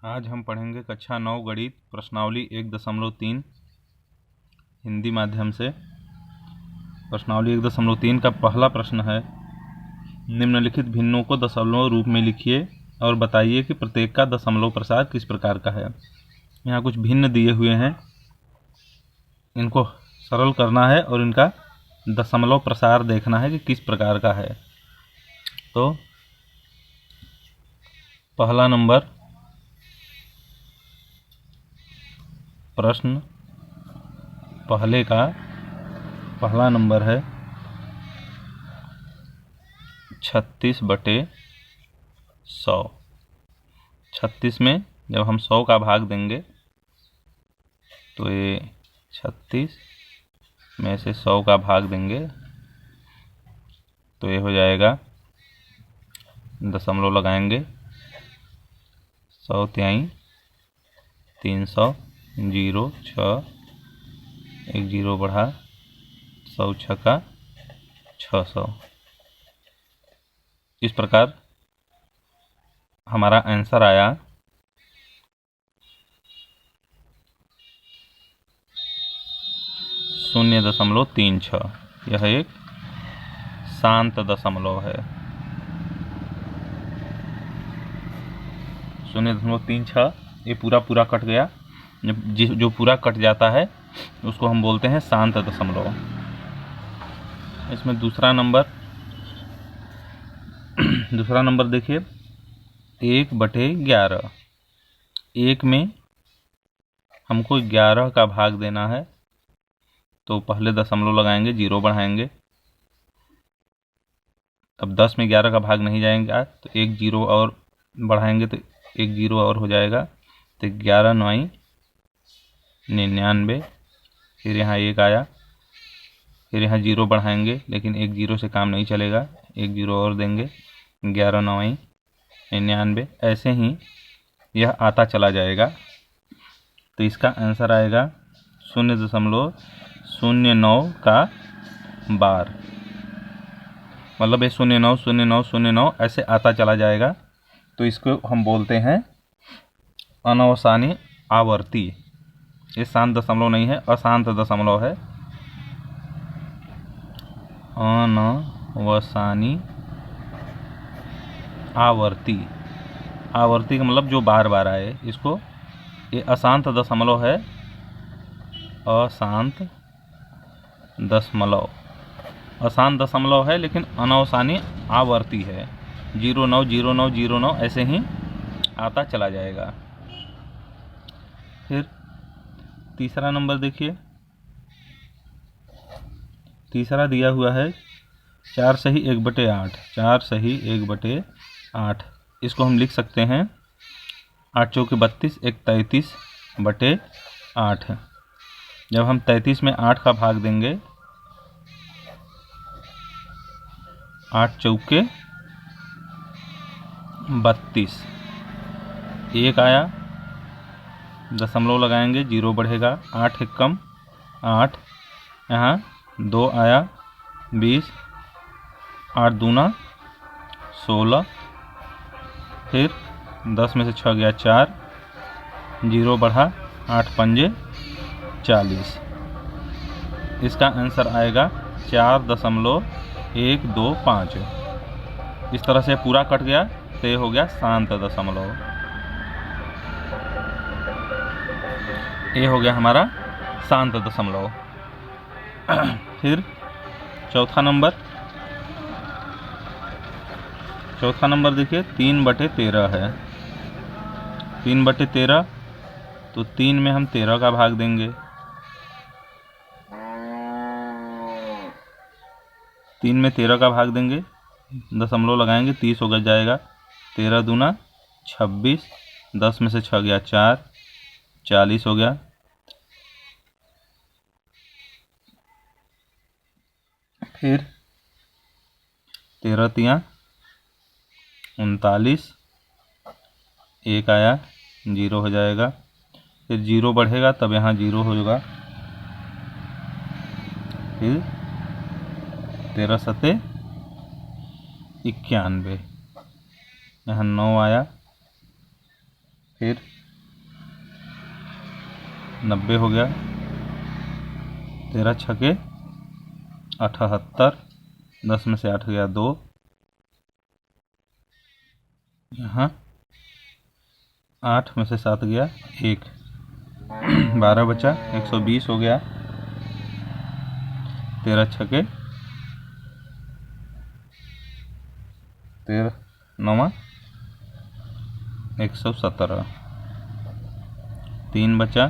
आज हम पढ़ेंगे कक्षा 9 गणित प्रश्नावली 1.3 हिंदी माध्यम से। प्रश्नावली 1.3 का पहला प्रश्न है, निम्नलिखित भिन्नों को दशमलव रूप में लिखिए और बताइए कि प्रत्येक का दशमलव प्रसार किस प्रकार का है। यहाँ कुछ भिन्न दिए हुए हैं, इनको सरल करना है और इनका दशमलव प्रसार देखना है कि किस प्रकार का है। तो पहला नंबर प्रश्न पहले का पहला नंबर है 36/100। 36 में जब हम 100 का भाग देंगे तो ये 36 में से 100 का भाग देंगे तो ये हो जाएगा, दशमलव लगाएंगे, 100 तिहाई 300, 0 6, 1 0 बढ़ा, 100 छक्का 600। इस प्रकार हमारा आंसर आया 0.36। यह एक शांत दशमलव है। 0.36 ये पूरा कट गया। जो पूरा कट जाता है उसको हम बोलते हैं शांत दशमलव। इसमें दूसरा नंबर देखिए, 1/11। 1 में हमको 11 का भाग देना है तो पहले दशमलव लगाएंगे, 0 बढ़ाएंगे। अब 10 में 11 का भाग नहीं जाएंगे तो 1 0 और बढ़ाएंगे तो 1 0 और हो जाएगा, तो 11 9 99। फिर यहाँ 1 आया, फिर यहाँ 0 बढ़ाएंगे, लेकिन 1 0 से काम नहीं चलेगा, 1 0 और देंगे, 11 9 99। ऐसे ही यह आता चला जाएगा। तो इसका आंसर आएगा 0.09 का बार। मतलब ये 09 09 09 ऐसे आता चला जाएगा। तो इसको हम बोलते हैं अनवसानी आवर्ती। ये शांत दशमलव नहीं है, अशांत दशमलव है। अनवसानी आवर्ती। आवर्ती का मतलब जो बार बार आए, इसको ये अशांत दशमलव है। अशांत दशमलव, अशांत दशमलव है लेकिन अनवसानी आवर्ती है। 09 09 09 ऐसे ही आता चला जाएगा। फिर तीसरा नंबर देखिए, तीसरा दिया हुआ है 4 सही 1/8। 4 सही 1/8। इसको हम लिख सकते हैं 8 चौके 32, 1 33/8। जब हम 33 में 8 का भाग देंगे, 8 चौके 32, 1 आया, दशमलव लगाएंगे, 0 बढ़ेगा, 8 एक कम 8, यहाँ 2 आया 20, 8 दूना 16। फिर 10 में से 6 गया 4, 0 बढ़ा, 8 पंजे 40। इसका आंसर आएगा 4.125। इस तरह से पूरा कट गया तो ये हो गया शांत दशमलव। ये हो गया हमारा शांत दशमलव। फिर चौथा नंबर देखिए, 3/13 है। 3/13 तो 3 में हम 13 का भाग देंगे, 3 में 13 का भाग देंगे, दशमलव लगाएंगे, 30 हो गया जाएगा, 13 दूना 26, 10 में से 6 गया 4, 40 हो गया। फिर 13 तिया 39, 1 आया, 0 हो जाएगा। फिर 0 बढ़ेगा तब यहाँ 0 होगा। फिर 13 सते 91, यहाँ 9 आया, फिर 90 हो गया, 13 छके 78, 10 में से 8 गया 2, यहाँ 8 में से 7 गया 1, 12 बचा, 120 हो गया, 13 छके 13 9 117, 3 बचा।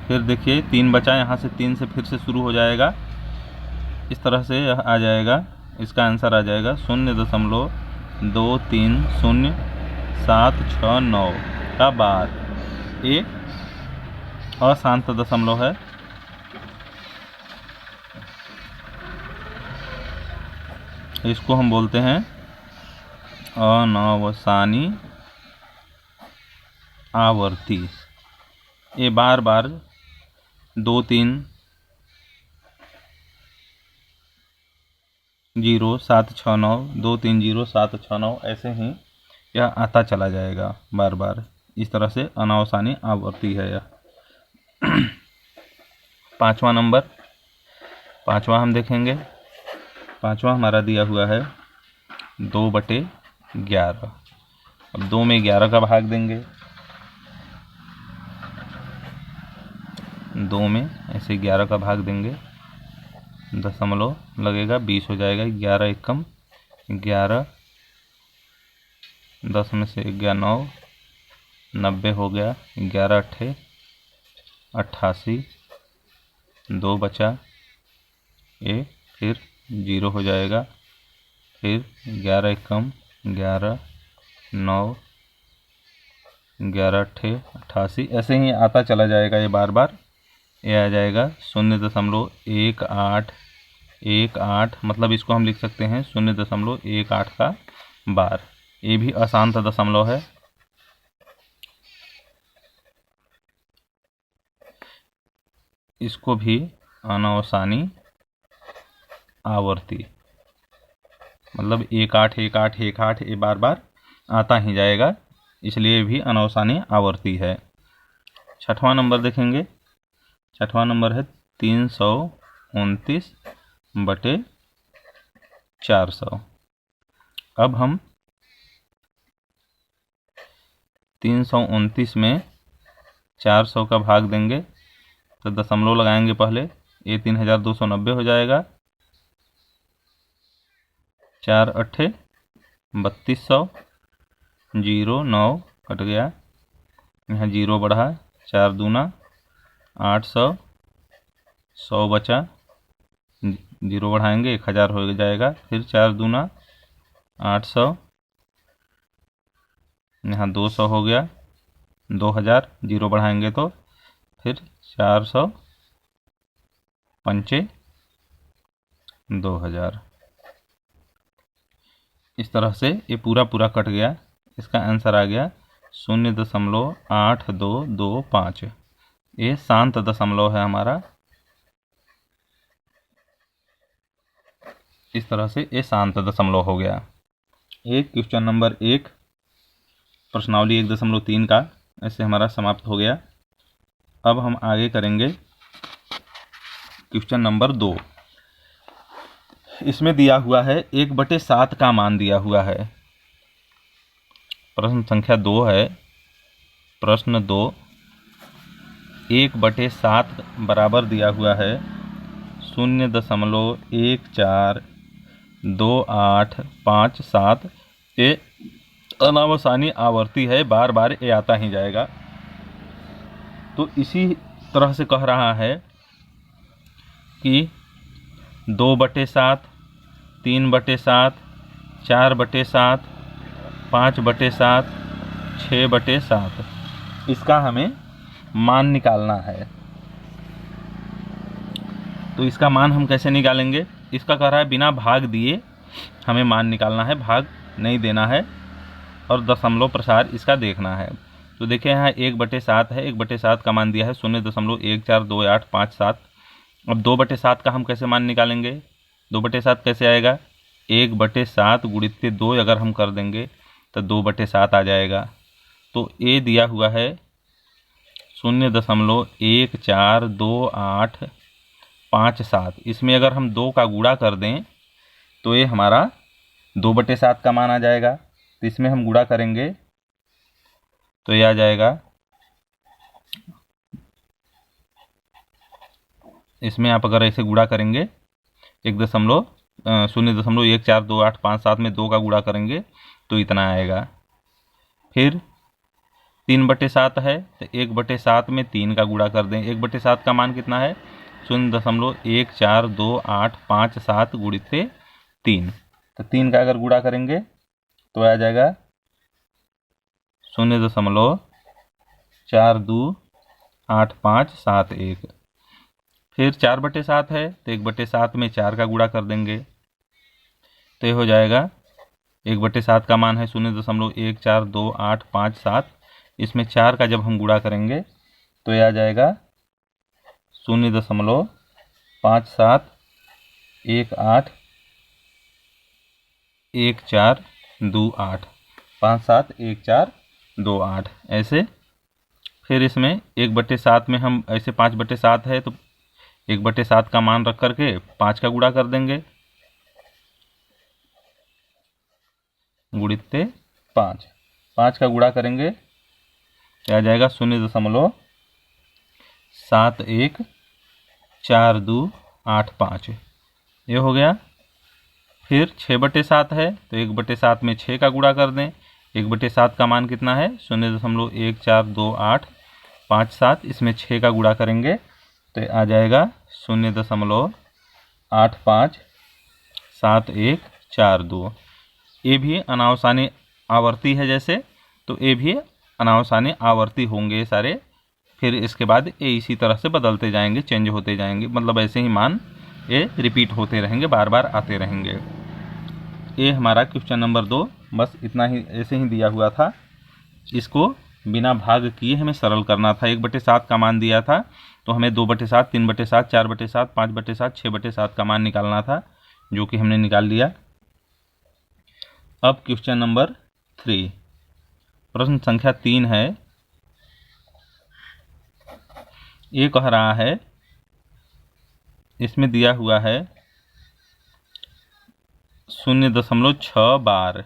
फिर देखिए 3 बचा, यहाँ से 3 से फिर से शुरू हो जाएगा, इस तरह से यह आ जाएगा, इसका आंसर आ जाएगा 0.23079 का बार। ये अशांत दशमलव है। इसको हम बोलते हैं अनावसानी आवर्ती। ये बार बार 2 3 0 7 6 9 2 3 0 7 6 9 ऐसे ही यह आता चला जाएगा बार बार। इस तरह से अनावसानी आवर्ती है यह। 5वां नंबर, 5वां हम देखेंगे। 5वां हमारा दिया हुआ है 2/11। अब 2 में 11 का भाग देंगे, 2 में ऐसे 11 का भाग देंगे, दशमलव लगेगा, 20 हो जाएगा, 11 एकम 11, 10 में से 11 9, 90 हो गया, 11 अट्ठे 88, 2 बचा, ये फिर 0 हो जाएगा, फिर 11 एकम 11, 9, 11 अट्ठे 88, ऐसे ही आता चला जाएगा ये बार बार। ये आ जाएगा 0.1818, मतलब इसको हम लिख सकते हैं 0.18 का बार। ये भी अशांत दशमलव है। इसको भी अनावसानी आवर्ती, मतलब 181818 ये बार बार आता ही जाएगा, इसलिए भी अनावसानी आवर्ती है। 6वां नंबर देखेंगे। 6वां नंबर है 329/400। अब हम 329 में 400 का भाग देंगे, तो दशमलव लगाएंगे पहले, ये 3290 हो जाएगा, 4 अट्ठे 3200, 0 9 कट गया, यहाँ 0 बढ़ा, 4 दूना 800, 100 बचा, 0 बढ़ाएंगे 1000 हो जाएगा, फिर 4 दूना 800, यहाँ 200 हो गया, 2000, 0 बढ़ाएंगे तो फिर 400 पंचे 2000। इस तरह से ये पूरा पूरा कट गया। इसका आंसर आ गया 0.8225। ये शांत दशमलव है हमारा। इस तरह से ये शांत दशमलव हो गया। एक क्वेश्चन नंबर 1 प्रश्नावली 1.3 का ऐसे हमारा समाप्त हो गया। अब हम आगे करेंगे क्वेश्चन नंबर 2। इसमें दिया हुआ है 1/7 का मान दिया हुआ है। प्रश्न संख्या 2 है। प्रश्न 2 1/7 बराबर दिया हुआ है 0.142857। ये अनावसानी आवर्ती है, बार बार ये आता ही जाएगा। तो इसी तरह से कह रहा है कि 2/7, 3/7, 4/7, 5/7, 6/7, इसका हमें मान निकालना है। तो इसका मान हम कैसे निकालेंगे? इसका कह रहा है बिना भाग दिए हमें मान निकालना है, भाग नहीं देना है और दशमलव प्रसार इसका देखना है। तो देखिए यहाँ 1/7 है, 1/7 का मान दिया है 0.142857। अब 2/7 का हम कैसे मान निकालेंगे? 2/7 कैसे आएगा? 1/7 गुणित 2 अगर हम कर देंगे तो 2/7 आ जाएगा। तो ए दिया हुआ है 0.142857। इसमें अगर हम 2 का गुणा कर दें तो ये हमारा 2/7 का मान आ जाएगा। तो इसमें हम गुणा करेंगे तो ये आ जाएगा, इसमें आप अगर ऐसे गुणा करेंगे 0.142857 में 2 का गुणा करेंगे तो इतना आएगा। फिर 3/7 है तो 1/7 में 3 का गुणा कर दें। 1/7 का मान कितना है 0.142857 गुणित 3। तो 3 का अगर गुणा करेंगे तो आ जाएगा 0.428571। फिर 4/7 है तो 1/7 में 4 का गुणा कर देंगे तो ये हो जाएगा 1/7 का मान है 0.142857। इसमें 4 का जब हम गुणा करेंगे तो ये आ जाएगा 0.57181428 571428 ऐसे। फिर इसमें 1/7 में हम ऐसे 5/7 है तो 1/7 का मान रख करके 5 का गुणा कर देंगे गुणित 5 का गुणा करेंगे तो आ जाएगा 0.714285 ये हो गया। फिर 6/7 है तो 1/7 में 6 का गुणा कर दें। 1/7 का मान कितना है 0.142857। इसमें 6 का गुणा करेंगे तो आ जाएगा 0.857142। ये भी अनावसानी आवर्ती है जैसे, तो ये भी अनावसानी आवर्ती होंगे सारे। फिर इसके बाद ये इसी तरह से बदलते जाएंगे, चेंज होते जाएंगे, मतलब ऐसे ही मान ये रिपीट होते रहेंगे, बार बार आते रहेंगे। ये हमारा क्वेश्चन नंबर 2 बस इतना ही, ऐसे ही दिया हुआ था। इसको बिना भाग किए हमें सरल करना था। 1/7 का मान दिया था तो हमें 2/7, 3/7, 4/7, 5/7, 6/7 का मान निकालना था, जो कि हमने निकाल लिया। अब क्वेश्चन नंबर 3, प्रश्न संख्या 3 है। ये कह रहा है, इसमें दिया हुआ है 0.6 बार।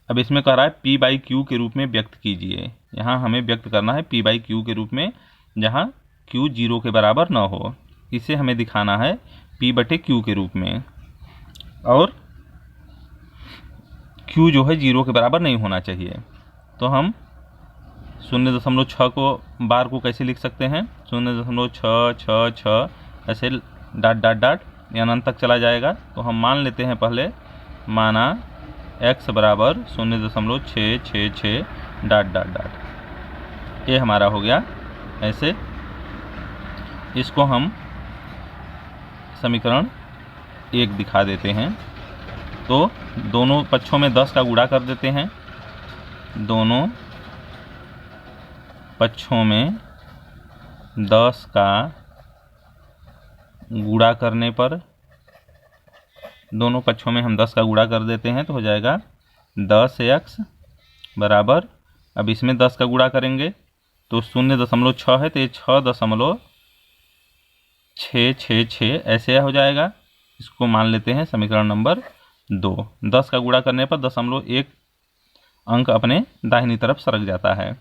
अब इसमें कह रहा है P/Q के रूप में व्यक्त कीजिए। यहाँ हमें व्यक्त करना है P/Q के रूप में, जहाँ Q 0 के बराबर न हो। इसे हमें दिखाना है P/Q के रूप में, और Q जो है 0 के बराबर नहीं होना चाहिए। तो हम 0.6 को बार को कैसे लिख सकते हैं, 0.666 ऐसे डॉट डॉट डॉट या अनंत तक चला जाएगा। तो हम मान लेते हैं पहले, माना x बराबर 0.666 डॉट डॉट डॉट, ये हमारा हो गया। ऐसे इसको हम समीकरण 1 दिखा देते हैं। तो दोनों पक्षों में 10 का गुणा कर देते हैं। दोनों पक्षों में 10 का गुणा करने पर, दोनों पक्षों में हम 10 का गुणा कर देते हैं तो हो जाएगा 10x बराबर, अब इसमें 10 का गुणा करेंगे तो 0.6 है तो ये 6.666 ऐसे हो जाएगा। इसको मान लेते हैं समीकरण नंबर 2। 10 का गुणा करने पर 0.1 अंक अपने दाहिनी तरफ सरक जाता है।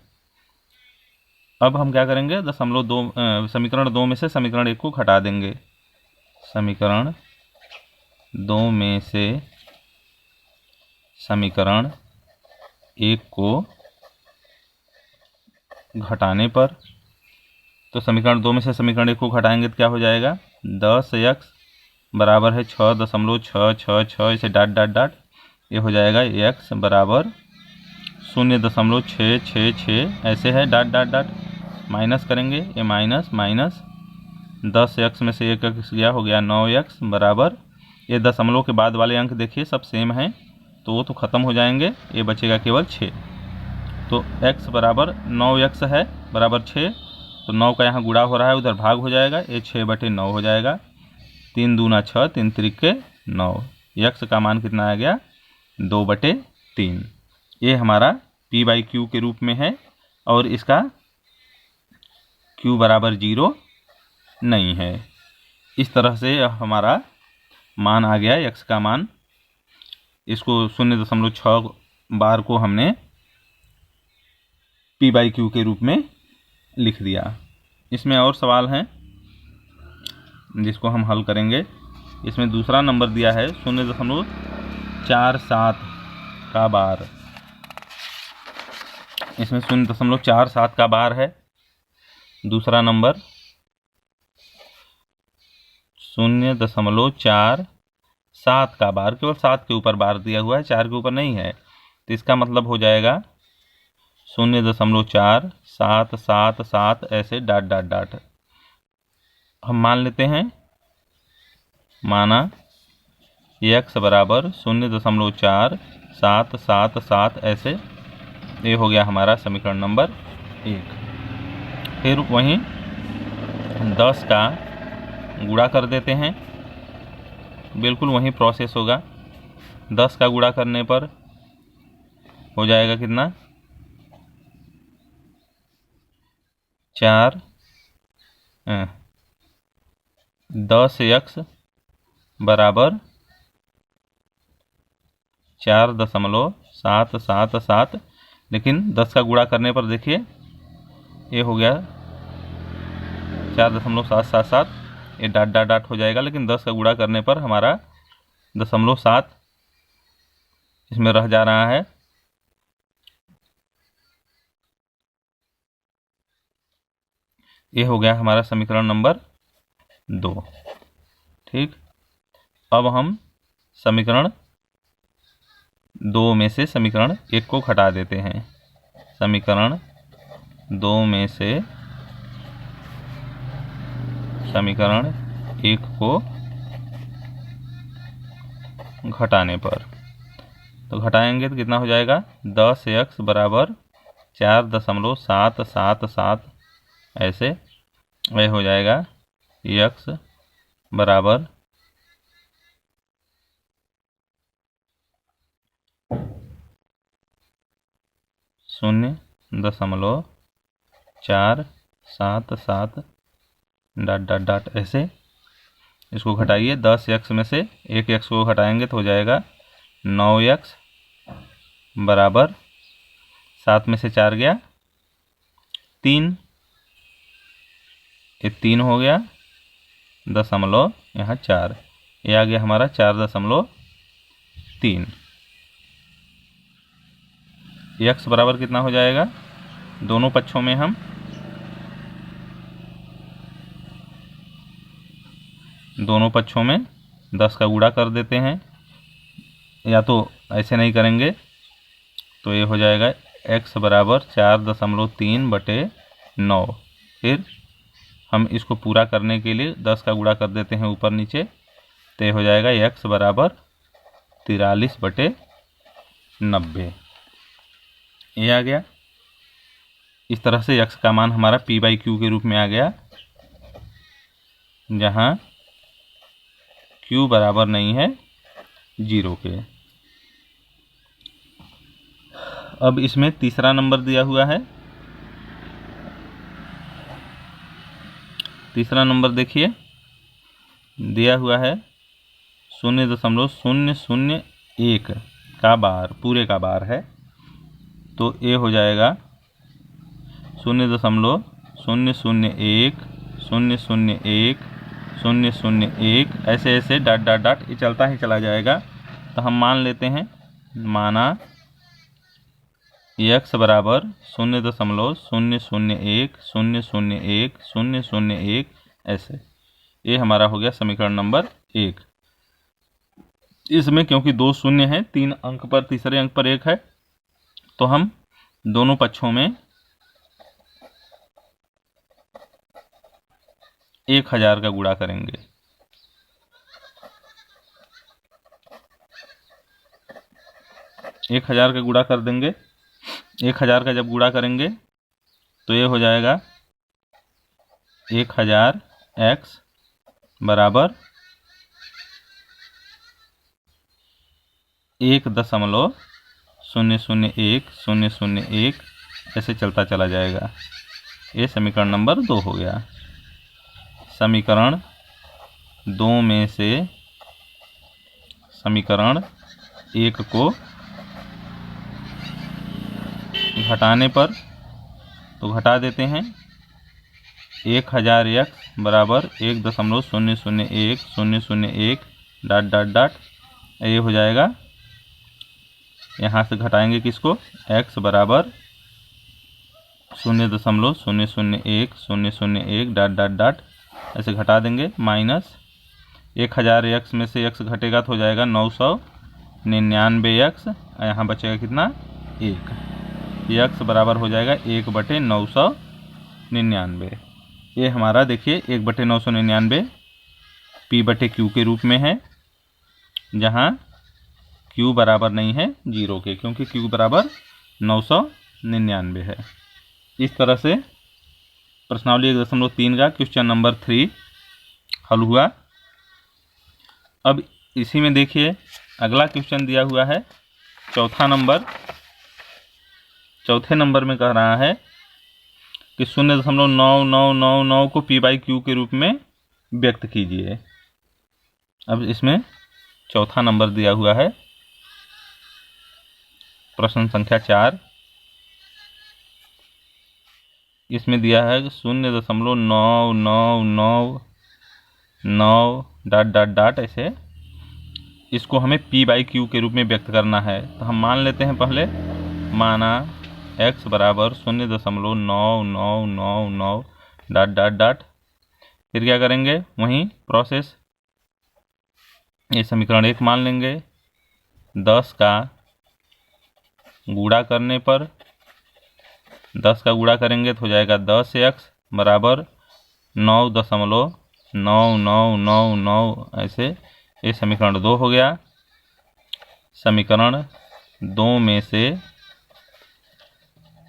अब हम क्या करेंगे, 0.2 समीकरण 2 में से समीकरण 1 को घटा देंगे। समीकरण 2 में से समीकरण 1 को घटाने पर, तो समीकरण 2 में से समीकरण 1 को घटाएंगे तो क्या हो जाएगा, 10x बराबर है 6.666 इसे डॉट डॉट डॉट, ये हो जाएगा x बराबर 0.666 ऐसे है डॉट डॉट डॉट, माइनस करेंगे, ये माइनस माइनस 10x में से 1x गया, हो गया 9x बराबर, ये दशमलव के बाद वाले अंक देखिए सब सेम हैं तो वो तो ख़त्म हो जाएंगे, ये बचेगा केवल 6। तो x बराबर 9x है बराबर 6, तो 9 का यहाँ गुणा हो रहा है, उधर भाग हो जाएगा, ये 6/9 हो जाएगा। 3 दूना 6, 3 त्रिके 9, x का मान कितना आ गया 2/3। ये हमारा पी बाई क्यू के रूप में है और इसका क्यू बराबर 0 नहीं है। इस तरह से हमारा मान आ गया x का मान। इसको 0.6 बार को हमने पी बाई क्यू के रूप में लिख दिया। इसमें और सवाल हैं जिसको हम हल करेंगे। इसमें दूसरा नंबर दिया है 0.47 का बार। इसमें 0.47 का बार है। दूसरा नंबर 0.47 का बार, केवल 7 के ऊपर बार दिया हुआ है, 4 के ऊपर नहीं है। तो इसका मतलब हो जाएगा 0.4777 ऐसे डॉट डॉट डॉट। हम मान लेते हैं, माना x बराबर 0.4777 ऐसे। ये हो गया हमारा समीकरण नंबर 1। फिर वहीं 10 का गुणा कर देते हैं। बिल्कुल वही प्रोसेस होगा। 10 का गुणा करने पर हो जाएगा कितना, 10x बराबर 4.777। लेकिन 10 का गुणा करने पर देखिए ये हो गया 4.777, ये डाट डाट डाट हो जाएगा। लेकिन 10 का गुणा करने पर हमारा 0.7 इसमें रह जा रहा है। ये हो गया हमारा समीकरण नंबर 2। ठीक, अब हम समीकरण 2 में से समीकरण 1 को घटा देते हैं। समीकरण 2 में से समीकरण 1 को घटाने पर, तो घटाएंगे तो कितना हो जाएगा, 10x बराबर 4.777 ऐसे। यह हो जाएगा x बराबर 0.477 डॉट डॉट डॉट ऐसे। इसको घटाइए, 10x में से 1x को घटाएंगे तो हो जाएगा 9x बराबर 7 में से 4 गया 3, ये 3 हो गया, दशमलव यहाँ 4, ये आ गया हमारा 4.3। x बराबर कितना हो जाएगा, दोनों पक्षों में हम दोनों पक्षों में 10 का गुणा कर देते हैं, या तो ऐसे नहीं करेंगे तो ये हो जाएगा x बराबर 4.3/9। फिर हम इसको पूरा करने के लिए 10 का गुणा कर देते हैं ऊपर नीचे, तो ये हो जाएगा x बराबर 43/90। ये आ गया। इस तरह से x का मान हमारा p बाई क्यू के रूप में आ गया, जहाँ q बराबर नहीं है 0 के। अब इसमें तीसरा नंबर दिया हुआ है। तीसरा नंबर देखिए दिया हुआ है 0.001 का बार, पूरे का बार है। तो ये हो जाएगा 0.001 001 001 ऐसे ऐसे डॉट डॉट डॉट ये चलता ही चला जाएगा। तो हम मान लेते हैं, माना x बराबर 0.001 001 001 ऐसे। ये हमारा हो गया समीकरण नंबर 1। इसमें क्योंकि 2 शून्य हैं, 3 अंक पर, तीसरे अंक पर 1 है, तो हम दोनों पक्षों में 1000 का गुणा करेंगे। एक 1000 का गुणा कर देंगे। 1000 का जब गुणा करेंगे तो ये हो जाएगा 1000x बराबर 1.001 001 001 ऐसे चलता चला जाएगा। ये समीकरण नंबर 2 हो गया। समीकरण 2 में से समीकरण 1 को घटाने पर तो घटा देते हैं। 1000x बराबर 1.001 001 डॉट डॉट डॉट ये हो जाएगा। यहाँ से घटाएंगे किसको, x बराबर 0.001 001 डॉट डॉट डॉट ऐसे घटा देंगे। माइनस 1000x में से x घटेगा तो हो जाएगा 999x। यहाँ बचेगा कितना, 1। x बराबर हो जाएगा 1/999। ये हमारा देखिए 1/999 p/q के रूप में है, जहाँ q बराबर नहीं है 0 के, क्योंकि q बराबर 999 है। इस तरह से प्रश्नावली 1.3 का क्वेश्चन नंबर 3 हल हुआ। अब इसी में देखिए अगला क्वेश्चन दिया हुआ है चौथे नंबर में कह रहा है कि 0.9999 को p/q के रूप में व्यक्त कीजिए। अब इसमें चौथा नंबर दिया हुआ है प्रश्न संख्या 4। इसमें दिया है 0.9999 डॉट डॉट डॉट ऐसे इसको हमें p/q के रूप में व्यक्त करना है। तो हम मान लेते हैं पहले, माना x बराबर 0.9999 डॉट डॉट डॉट। फिर क्या करेंगे, वहीं प्रोसेस, ये समीकरण 1 मान लेंगे। 10 का गुणा करने पर 10 का गुणा करेंगे तो हो जाएगा 10x बराबर 9.9999 ऐसे। ये समीकरण 2 हो गया। समीकरण 2 में से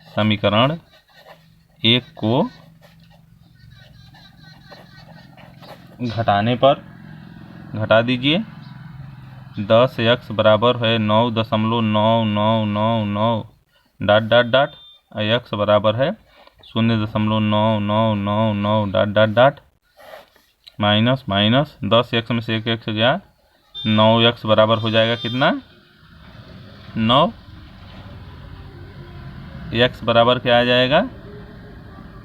समीकरण 1 को घटाने पर घटा दीजिए। 10x बराबर है 9.9999 डॉट डॉट डॉट, x बराबर है 0.9999 dot dot dot. Minus minus 10x में से 1x गया, 9x बराबर हो जाएगा कितना, 9। x बराबर क्या आ जाएगा,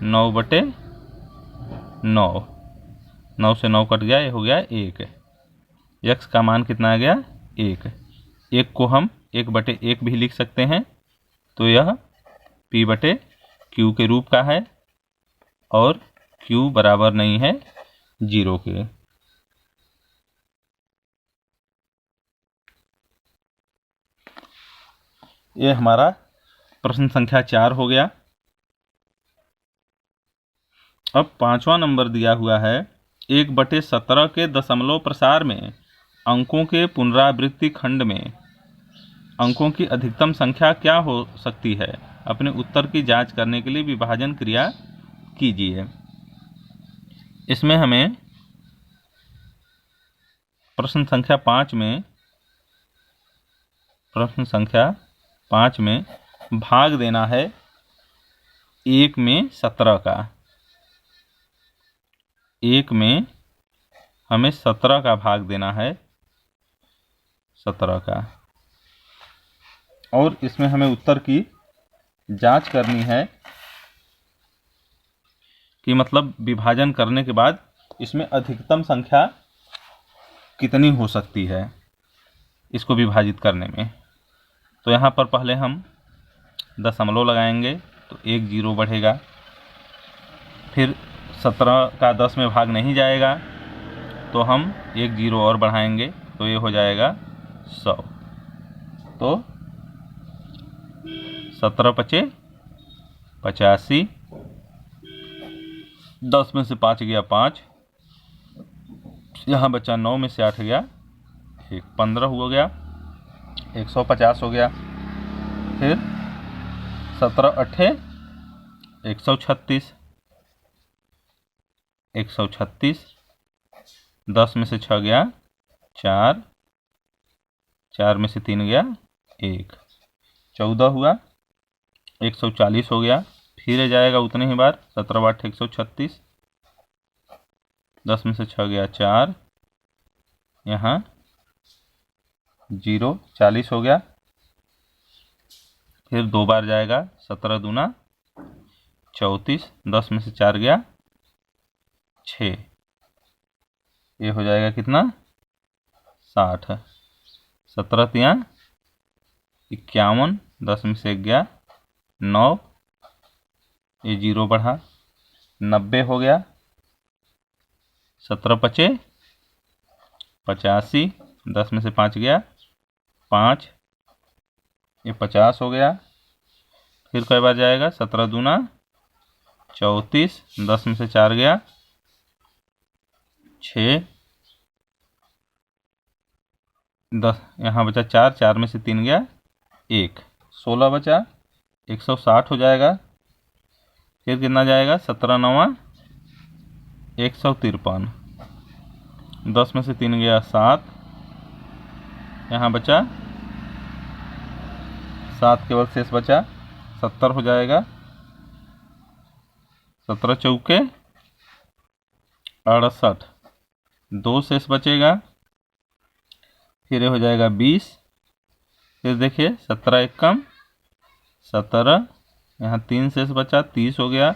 9/9। 9 से 9 कट गया, ये हो गया 1। x का मान कितना आ गया, 1। 1 को हम 1/1 भी लिख सकते हैं, तो यह p/q के रूप का है और q बराबर नहीं है 0 के। यह हमारा प्रश्न संख्या 4 हो गया। अब 5वां नंबर दिया हुआ है 1/17 के दशमलव प्रसार में अंकों के पुनरावृत्ति खंड में अंकों की अधिकतम संख्या क्या हो सकती है। अपने उत्तर की जांच करने के लिए विभाजन क्रिया कीजिए। इसमें हमें प्रश्न संख्या 5 में भाग देना है 1 में 17 का। 1 में हमें 17 का भाग देना है, 17 का। और इसमें हमें उत्तर की जांच करनी है कि मतलब विभाजन करने के बाद इसमें अधिकतम संख्या कितनी हो सकती है इसको विभाजित करने में। तो यहाँ पर पहले हम दशमलव लगाएंगे तो 1 0 बढ़ेगा। फिर 17 का 10 में भाग नहीं जाएगा तो हम 1 0 और बढ़ाएंगे तो ये हो जाएगा 100। तो 17×5 = 85। 10 में से 5 गया 5, यहाँ बचा 9 में से 8 गया 1, 15 हो गया, 150 हो गया। फिर 17×8 = 136, 136। 10 में से 6 गया 4, 4 में से 3 गया 1, 14 हुआ, 140 हो गया, फिर जाएगा उतने ही बार, 17 × 8 136, 10 में से 6 गया 4, यहाँ 0 40 हो गया, फिर 2 बार जाएगा, 17 दूना 34, 10 में से 4 गया 6, ये हो जाएगा कितना 60, 17 तिया 51, 10 में से 1 गया 9, ये 0 बढ़ा 90 हो गया, 17 पचे 85, 10 में से 5 गया 5, ये 50 हो गया, फिर कई बार जाएगा, 17 दूना 34, 10 में से 4 गया 6, 10 यहाँ बचा 4, 4 में से 3 गया 1, 16 बचा, 160 हो जाएगा, फिर कितना जाएगा, 17 9 153, 10 में से 3 गया 7, यहाँ बचा 7 केवल शेष बचा, 70 हो जाएगा, 17 चौके 68, 2 शेष बचेगा, फिर ये हो जाएगा 20, फिर देखिए 17 एक कम 17, यहाँ 3 शेष बचा 30 हो गया,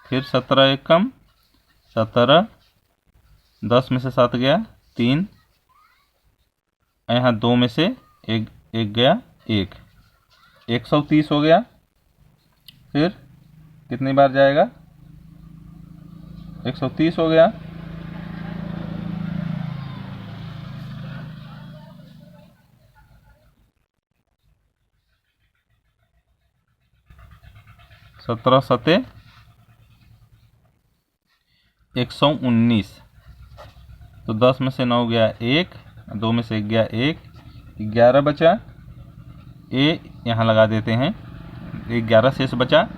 फिर 17 एक कम 17, 10 में से 7 गया 3, यहाँ 2 में से एक गया 1, 130 हो गया, फिर कितनी बार जाएगा, 130 हो गया, सत्रह सते 119, तो 10 में से 9 गया 1, 2 में से 1 गया 1, 11 बचा, ये यहाँ लगा देते हैं, 11 शेष बचा,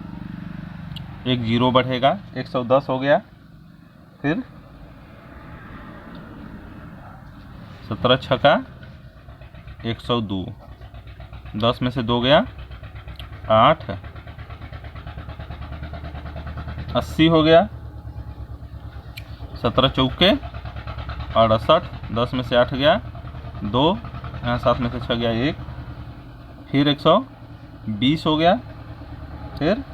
एक 0 बढ़ेगा, 110 हो गया, फिर 17 छक्का 102, 10 में से 2 गया 8, 80 हो गया, 17 चौके 68, 10 में से 8 गया 2, यहाँ 7 में से 6 गया 1, फिर 120 हो गया, फिर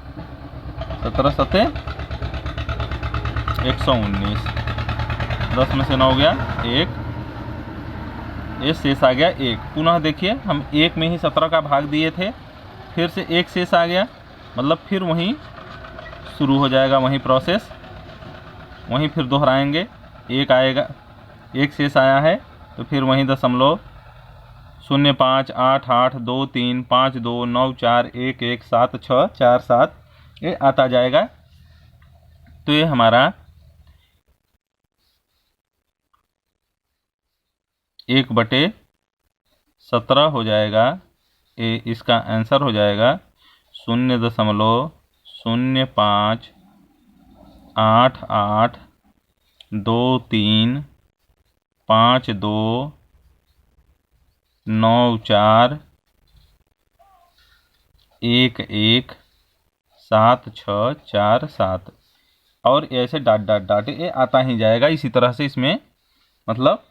17 सते 119, 10 में से 9 गया 1, ये शेष आ गया 1। पुनः देखिए हम 1 में ही 17 का भाग दिए थे, फिर से 1 शेष आ गया, मतलब फिर वहीं शुरू हो जाएगा वहीं प्रोसेस, वहीं फिर दोहराएंगे, 1 आएगा, 1 शेष आया है तो फिर वहीं 0.5 8 8 2 3 5 2 9 4 1 1 7 6 4 7 ये आता जाएगा। तो ये हमारा 1/17 हो जाएगा, ये इसका आंसर हो जाएगा 0.05 8 8 2 3 5 2 9 4 1 1 7 6 4 7 और ऐसे डाट डाट डाट ये आता ही जाएगा। इसी तरह से इसमें मतलब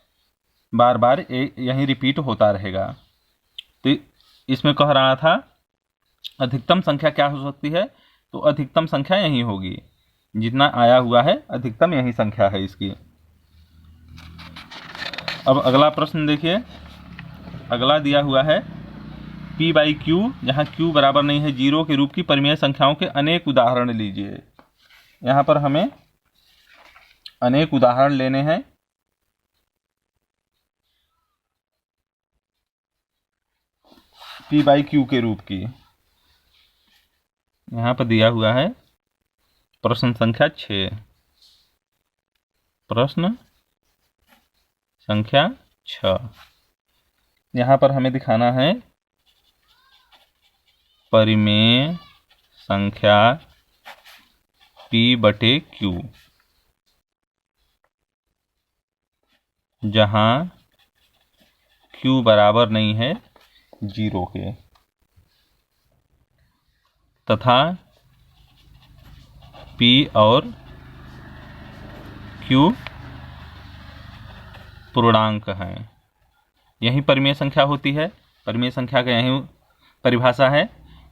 बार बार यही रिपीट होता रहेगा। तो इसमें कह रहा था अधिकतम संख्या क्या हो सकती है, तो अधिकतम संख्या यही होगी, जितना आया हुआ है अधिकतम यही संख्या है इसकी। अब अगला प्रश्न देखिए, अगला दिया हुआ है P/Q, जहाँ Q बराबर नहीं है 0 के रूप की परिमेय संख्याओं के अनेक उदाहरण लीजिए। यहाँ पर हमें अनेक उदाहरण लेने हैं। P/Q के रूप की यहाँ पर दिया हुआ है प्रश्न संख्या 6, प्रश्न संख्या 6। यहाँ पर हमें दिखाना है परिमेय संख्या P/Q जहाँ Q बराबर नहीं है 0 के। तथा P और Q पूर्णांक हैं। यही परिमेय संख्या होती है। परिमेय संख्या का यही परिभाषा है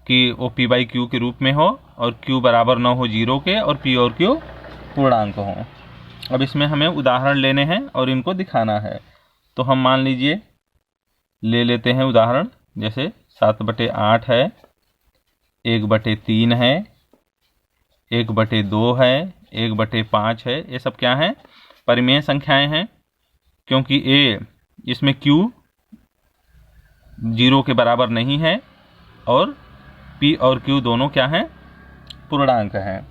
कि वो P/Q के रूप में हो और Q बराबर न हो 0 के और P और Q पूर्णांक हो। अब इसमें हमें उदाहरण लेने हैं और इनको दिखाना है। तो हम मान लीजिए ले लेते हैं उदाहरण, जैसे 7/8 है, 1/3 है, 1/2 है, 1/5 है। ये सब क्या है? परिमेय संख्याएं हैं, क्योंकि इसमें Q 0 के बराबर नहीं है और P और Q दोनों क्या हैं? पूर्णांक हैं।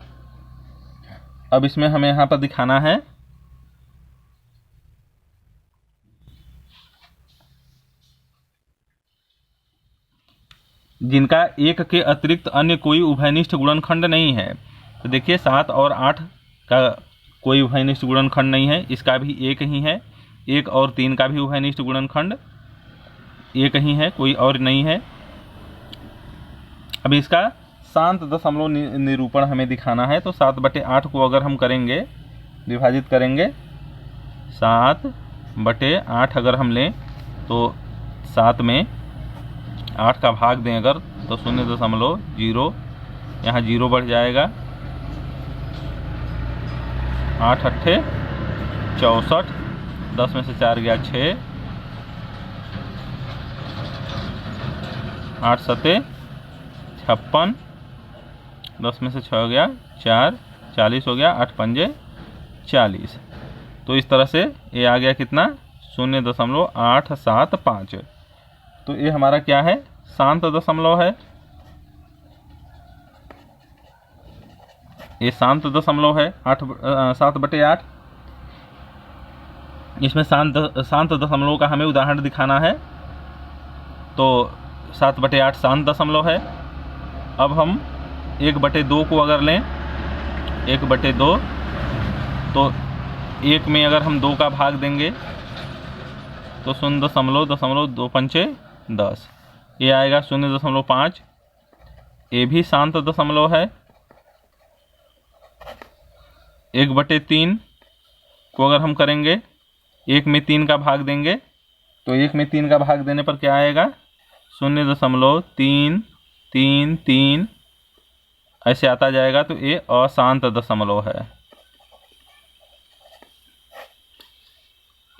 अब इसमें हमें यहाँ पर दिखाना है जिनका 1 के अतिरिक्त अन्य कोई उभयनिष्ठ गुणनखंड नहीं है। तो देखिए 7 और 8 का कोई उभयनिष्ठ गुणनखंड नहीं है, इसका भी 1 ही है। 1 और 3 का भी उभयनिष्ठ गुणनखंड 1 ही है, कोई और नहीं है। अब इसका शांत दशमलव निरूपण हमें दिखाना है। तो 7/8 को अगर हम करेंगे, विभाजित करेंगे, 7/8 अगर हम लें तो 7 में 8 का भाग दें अगर, तो 0.0, यहाँ 0 बढ़ जाएगा। 8 अट्ठे 64, 10 में से 4 गया 6, 8 सते 56, 10 में से 6 गया 4, 40 हो गया, 8 पंजे 40। तो इस तरह से ये आ गया कितना? 0.875। तो ये हमारा क्या है? शांत दशमलव है। ये शांत दशमलव है 7/8। इसमें शांत दशमलव का हमें उदाहरण दिखाना है। तो 7/8 शांत दशमलव है। अब हम 1/2 को अगर लें, 1/2, तो 1 में अगर हम 2 का भाग देंगे तो 0.2 पंचे 10, ये आएगा 0.5। ये भी शांत दशमलव है। 1/3 को अगर हम करेंगे, 1 में 3 का भाग देंगे, तो 1 में 3 का भाग देने पर क्या आएगा? 0.333 ऐसे आता जाएगा। तो ये अशांत दशमलव है।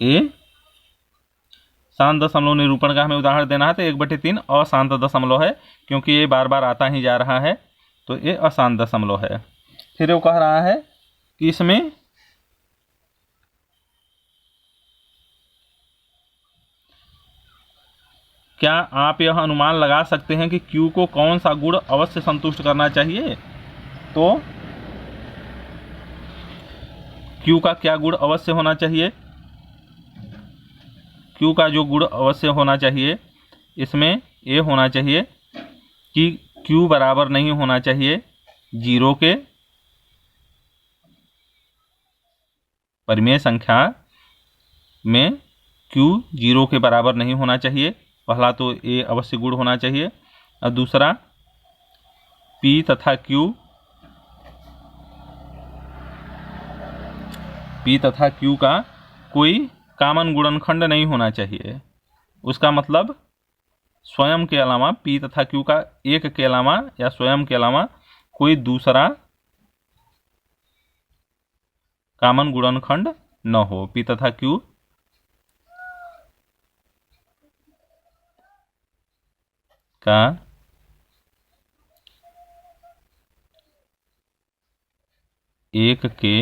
ये शांत दशमलव निरूपण का हमें उदाहरण देना है। तो 1/3 अशांत दशमलव है, क्योंकि ये बार बार आता ही जा रहा है, तो ये अशांत दशमलव है। फिर वो कह रहा है कि इसमें क्या आप यह अनुमान लगा सकते हैं कि Q को कौन सा गुण अवश्य संतुष्ट करना चाहिए? तो Q का क्या गुण अवश्य होना चाहिए? Q का जो गुण अवश्य होना चाहिए, इसमें ये होना चाहिए कि Q बराबर नहीं होना चाहिए 0 के। परिमेय संख्या में Q 0 के बराबर नहीं होना चाहिए। पहला तो ये अवश्य गुण होना चाहिए, और दूसरा P तथा Q का कोई कॉमन गुणनखंड नहीं होना चाहिए। उसका मतलब स्वयं के अलावा, P तथा Q का एक के अलावा या स्वयं के अलावा कोई दूसरा कॉमन गुणनखंड न हो। P तथा Q का एक के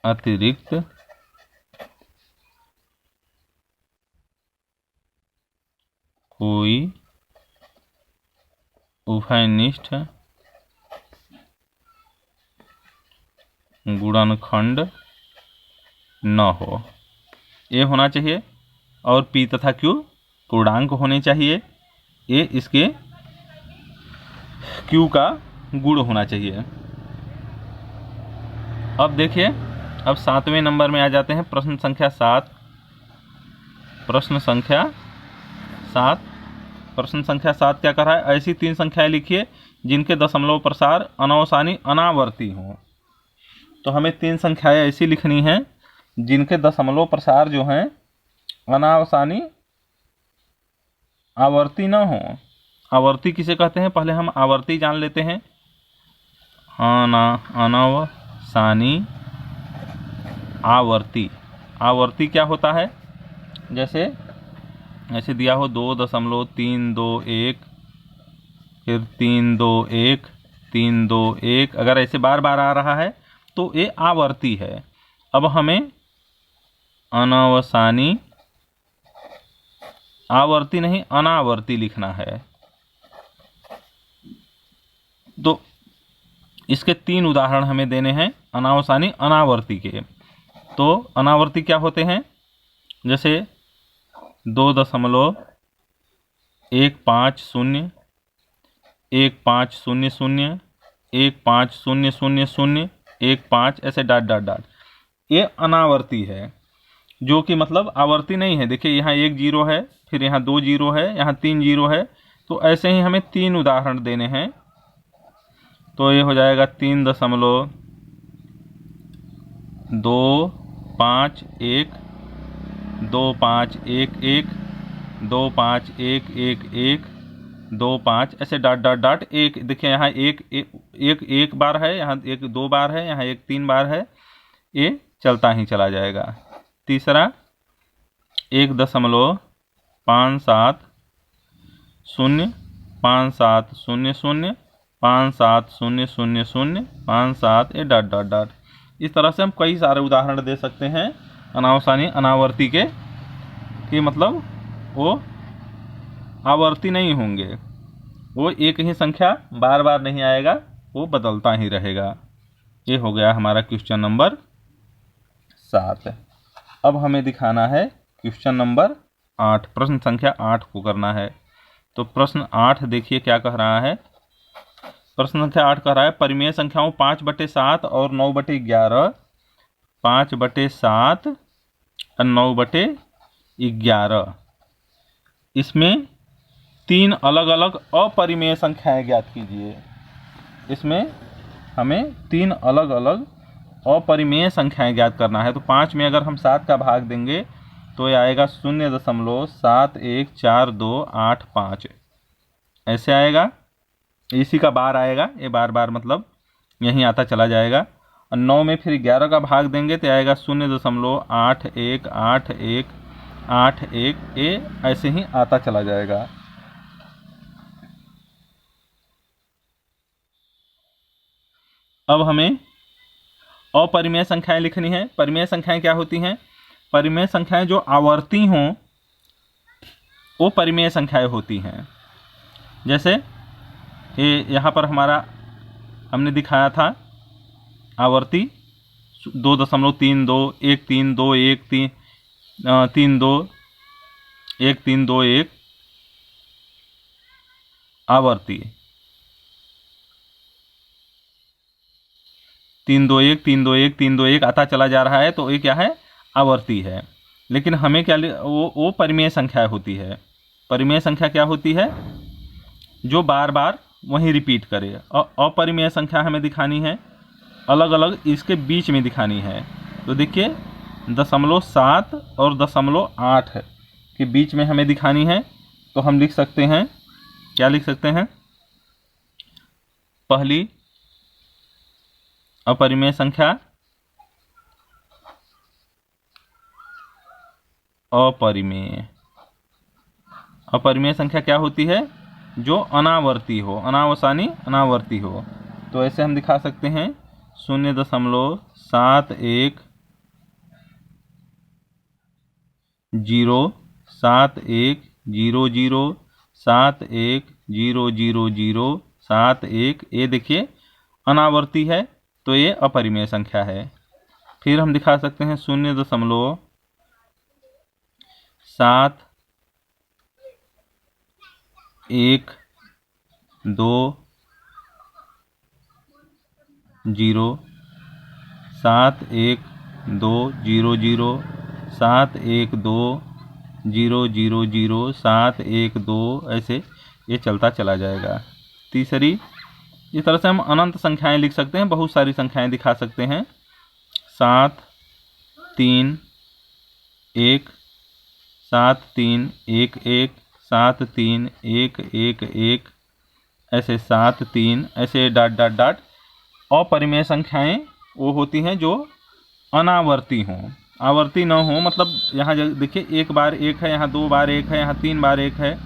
अतिरिक्त कोई उभयनिष्ठ गुणनखंड न हो, ये होना चाहिए। और P तथा Q पूर्णांक होने चाहिए। ये इसके Q का गुण होना चाहिए। अब देखिए, अब 7वें नंबर में आ जाते हैं। प्रश्न संख्या 7। प्रश्न संख्या 7 प्रश्न संख्या 7 क्या कर रहा है, ऐसी 3 संख्याएं लिखिए जिनके दशमलव प्रसार अनावसानी अनावर्ती हों। तो हमें 3 संख्याएं ऐसी लिखनी हैं जिनके दशमलव प्रसार जो हैं अनावसानी आवर्ती ना हो। आवर्ती किसे कहते हैं, पहले हम आवर्ती जान लेते हैं। अनावसानी आवर्ती, आवर्ती क्या होता है, जैसे ऐसे दिया हो 2.321, फिर 321 321, अगर ऐसे बार बार आ रहा है तो ये आवर्ती है। अब हमें अनावसानी आवर्ती नहीं अनावर्ती लिखना है। तो इसके 3 उदाहरण हमें देने हैं अनावसानी अनावर्ती के। तो अनावर्ती क्या होते हैं, जैसे 2.150 1500 1500 15, ऐसे डॉट डॉट डॉट, ये अनावर्ती है, जो कि मतलब आवर्ती नहीं है। देखिए यहाँ 1 0 है, फिर यहाँ 2 0 है, यहाँ 3 0 है। तो ऐसे ही हमें 3 उदाहरण देने हैं। तो ये हो जाएगा 3.2511 2511 2511 25, ऐसे डॉट डॉट डॉट एक। देखिए यहाँ एक बार है, यहाँ 1 2 बार है, यहाँ 1 3 बार है, ये चलता ही चला जाएगा। तीसरा 1.57 5700 5700 5700 57, ये डॉट डॉट डॉट। इस तरह से हम कई सारे उदाहरण दे सकते हैं अनावसानी अनावर्ती के, कि मतलब वो आवर्ती नहीं होंगे, वो एक ही संख्या बार बार नहीं आएगा, वो बदलता ही रहेगा। ये हो गया हमारा क्वेश्चन नंबर 7। अब हमें दिखाना है क्वेश्चन नंबर 8, प्रश्न संख्या 8 को करना है। तो प्रश्न 8 देखिए क्या कह रहा है। प्रश्न संख्या 8 कह रहा है परिमेय संख्याओं 5/7 और 9/11, 5/7 और 9/11, इसमें 3 अलग अलग अपरिमेय संख्याएं ज्ञात कीजिए। इसमें हमें 3 अलग अलग अपरिमेय संख्याएं ज्ञात करना है। तो 5 में अगर हम 7 का भाग देंगे तो ये आएगा 0.71428 ऐसे आएगा। इसी का बार आएगा, ये बार बार मतलब यहीं आता चला जाएगा। और 9 में फिर 11 का भाग देंगे तो आएगा 0.818181, ये ऐसे ही आता चला जाएगा। अब हमें अपरिमेय संख्याएं लिखनी है। परिमेय संख्याएं क्या होती हैं, परिमेय संख्याएं जो आवर्ती हों वो परिमेय संख्याएं होती हैं। जैसे ये यहाँ पर हमारा हमने दिखाया था आवर्ती 2.32 1 3 2 1 3 3 2 1 3 2 1 आवर्ती 3 2 1 3 2 1 3 2 1 आता चला जा रहा है, तो ये क्या है, आवर्ती है। लेकिन हमें क्या वो परिमेय संख्या होती है। परिमेय संख्या क्या होती है, जो बार बार वहीं रिपीट करे। और अपरिमेय संख्या हमें दिखानी है अलग अलग, इसके बीच में दिखानी है। तो देखिए 0.7 और 0.8 के बीच में हमें दिखानी है। तो हम लिख सकते हैं, क्या लिख सकते हैं, पहली अपरिमेय संख्या अपरिमेय। अपरिमेय संख्या क्या होती है, जो अनावर्ती हो, अनावसानी अनावर्ती हो। तो ऐसे हम दिखा सकते हैं 0.71 0 7 1 0 0 7 1 0 0 0 7 1, ये देखिए अनावर्ती है, तो ये अपरिमेय संख्या है। फिर हम दिखा सकते हैं 0.7 1 2 0 7 1 2 0 0 7 1 2 0 0 0 7 1 2 ऐसे ये चलता चला जाएगा। तीसरी, इस तरह से हम अनंत संख्याएं लिख सकते हैं, बहुत सारी संख्याएं दिखा सकते हैं। 7 3 1 7 3 1 1 7 3 1 1 1 ऐसे 7 3 ऐसे डॉट डॉट डॉट। अपरिमेय संख्याएं वो होती हैं जो अनावर्ती हों, आवर्ती न हो। मतलब यहाँ देखिए 1 बार 1 है, यहाँ 2 बार 1 है, यहाँ 3 बार 1 है,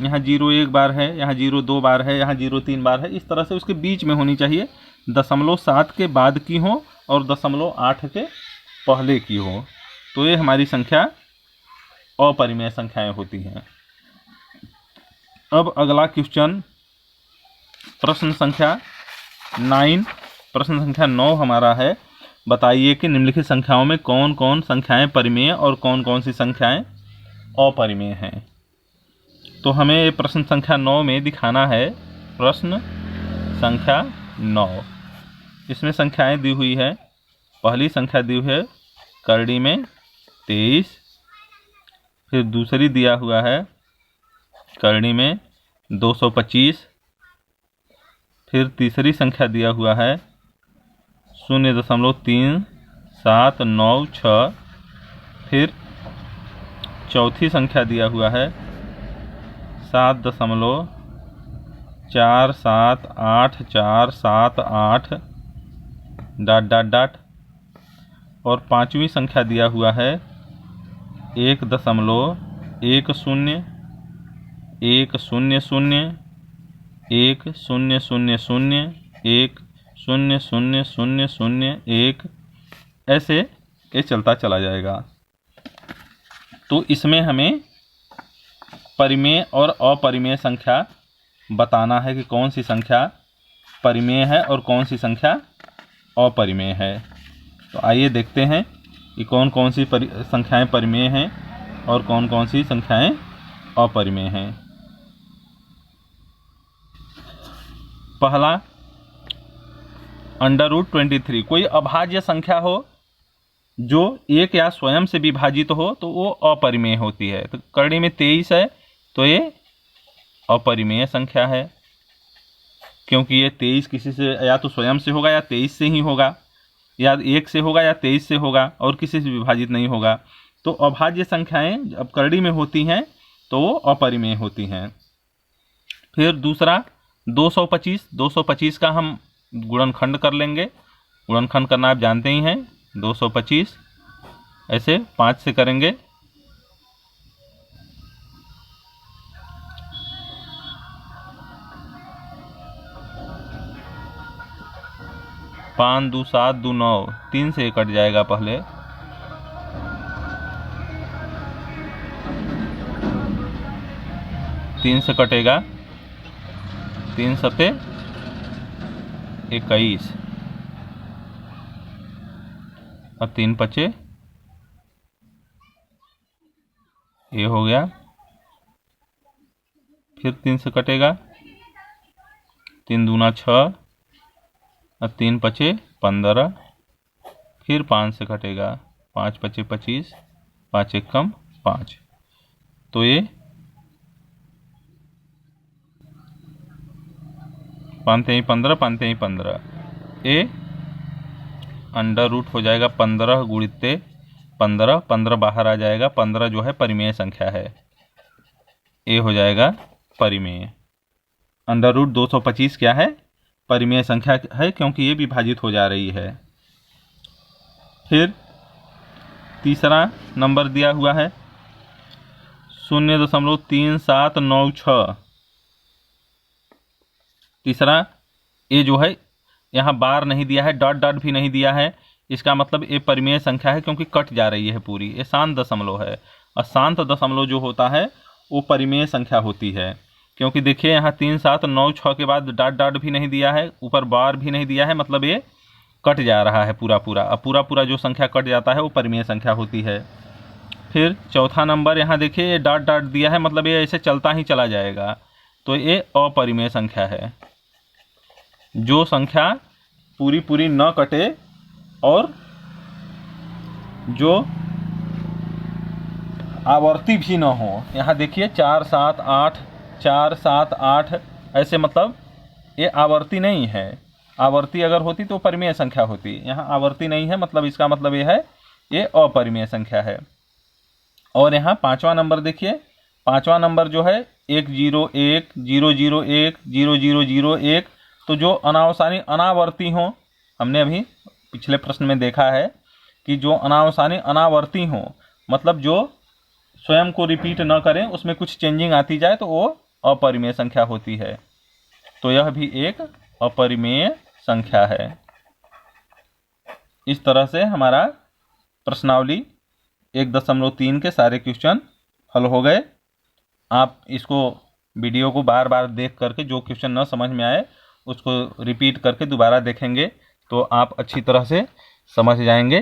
यहाँ 0 1 बार है, यहाँ 0 2 बार है, यहाँ 0 3 बार है। इस तरह से उसके बीच में होनी चाहिए, 0.7 के बाद की हो और 0.8 के पहले की हो, तो ये हमारी संख्या अपरिमेय संख्याएं होती हैं। अब अगला क्वेश्चन, प्रश्न संख्या 9, प्रश्न संख्या 9 हमारा है। बताइए कि निम्नलिखित संख्याओं में कौन कौन संख्याएं परिमेय और कौन कौन सी संख्याएं अपरिमेय हैं। तो हमें प्रश्न संख्या 9 में दिखाना है, प्रश्न संख्या 9। इसमें संख्याएं दी हुई है। पहली संख्या दी हुई है करड़ी में 23, फिर दूसरी दिया हुआ है करड़ी में 225, फिर तीसरी संख्या दिया हुआ है 0.3796, फिर चौथी संख्या दिया हुआ है 7.47848 डॉट डॉट डॉट, और पांचवी संख्या दिया हुआ है 1.100100010001 ऐसे ये चलता चला जाएगा। तो इसमें हमें परिमेय और अपरिमेय संख्या बताना है कि कौन सी संख्या परिमेय है और कौन सी संख्या अपरिमेय है। तो आइए देखते हैं कि कौन कौन सी संख्याएं परिमेय हैं और कौन कौन सी संख्याएं अपरिमेय हैं। पहला, √23। कोई अभाज्य संख्या हो जो 1 या स्वयं से विभाजित हो तो वो अपरिमेय होती है। तो करड़ी में 23 है तो ये अपरिमेय संख्या है, क्योंकि ये 23 किसी से या तो स्वयं से होगा या 23 से ही होगा, या 1 से होगा या 23 से होगा, और किसी से विभाजित नहीं होगा। तो अभाज्य संख्याएं जब करड़ी में होती हैं तो वो अपरिमेय होती हैं। फिर दूसरा 225 का हम गुणनखंड कर लेंगे। गुणनखंड करना आप जानते ही हैं। 225 ऐसे 5 से करेंगे, 5 2 7 2 9, 3 से कट जाएगा पहले, 3 से कटेगा, 3 सते 21 और 3 पचे ये हो गया। फिर 3 से कटेगा, 3 दूना 6 और 3 पचे 15, फिर 5 से कटेगा, 5 पचे 25, 5 एकम 5। तो ये 5 3 15, 5 3 15, ये अंडर रूट हो जाएगा 15 गुणित 15, 15 बाहर आ जाएगा, 15 जो है परिमेय संख्या है, ये हो जाएगा परिमेय। अंडर रूट 225 क्या है? परिमेय संख्या है, क्योंकि ये विभाजित हो जा रही है। फिर तीसरा नंबर दिया हुआ है 0.3796। तीसरा ये जो है यहाँ बार नहीं दिया है, डॉट डॉट भी नहीं दिया है, इसका मतलब ये परिमेय संख्या है क्योंकि कट जा रही है पूरी। ये शांत दशमलव है, और शांत दशमलव जो होता है वो परिमेय संख्या होती है, क्योंकि देखिए यहाँ 3 7 9 6 के बाद डॉट डॉट भी नहीं दिया है, ऊपर बार भी नहीं दिया है, मतलब ये कट जा रहा है पूरा पूरा। अब पूरा पूरा जो संख्या कट जाता है वो परिमेय संख्या होती है। फिर चौथा नंबर यहाँ देखिए ये डॉट डॉट दिया है, मतलब ये ऐसे चलता ही चला जाएगा, तो ये अपरिमेय संख्या है। जो संख्या पूरी पूरी न कटे और जो आवर्ती भी न हो। यहाँ देखिए 4 7 8, 4 7 8 ऐसे, मतलब ये आवर्ती नहीं है। आवर्ती अगर होती तो परिमेय संख्या होती, यहाँ आवर्ती नहीं है, मतलब इसका मतलब ये है ये अपरिमेय संख्या है। और यहाँ 5वां नंबर देखिए, 5वां नंबर जो है 1 0 1 0 0 1 0 0 0 1, तो जो अनावसानी अनावर्ती हों, हमने अभी पिछले प्रश्न में देखा है कि जो अनावसानी अनावर्ती हों, मतलब जो स्वयं को रिपीट न करें, उसमें कुछ चेंजिंग आती जाए, तो वो अपरिमेय संख्या होती है। तो यह भी एक अपरिमेय संख्या है। इस तरह से हमारा प्रश्नावली 1.3 के सारे क्वेश्चन हल हो गए। आप इसको वीडियो को बार बार देख करके जो क्वेश्चन न समझ में आए उसको रिपीट करके दोबारा देखेंगे तो आप अच्छी तरह से समझ जाएंगे।